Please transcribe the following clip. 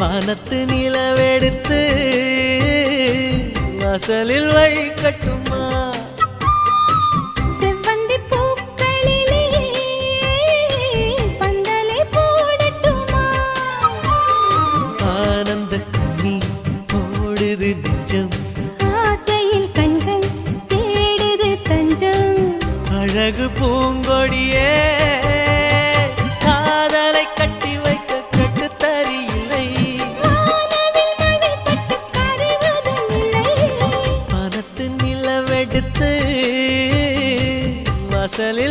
வானத்து நிலவெடுத்து வாசலில் வைக்கட்டுமா? செவ்வந்தி பூக்களிலே பந்தலை போடட்டுமா? ஆனந்த கண்ணீர் ஓடுது நெஞ்சம், ஆசையில் கண்கள் தேடுது தஞ்சம். அழகு பூங்கொடியே காதலை கட்டி வைக்க கட்டுத்தறியில்லை. வானவில் மழை பட்டு கரைவதும் இல்லை. வானத்து நிலவெடுத்து வாசலில்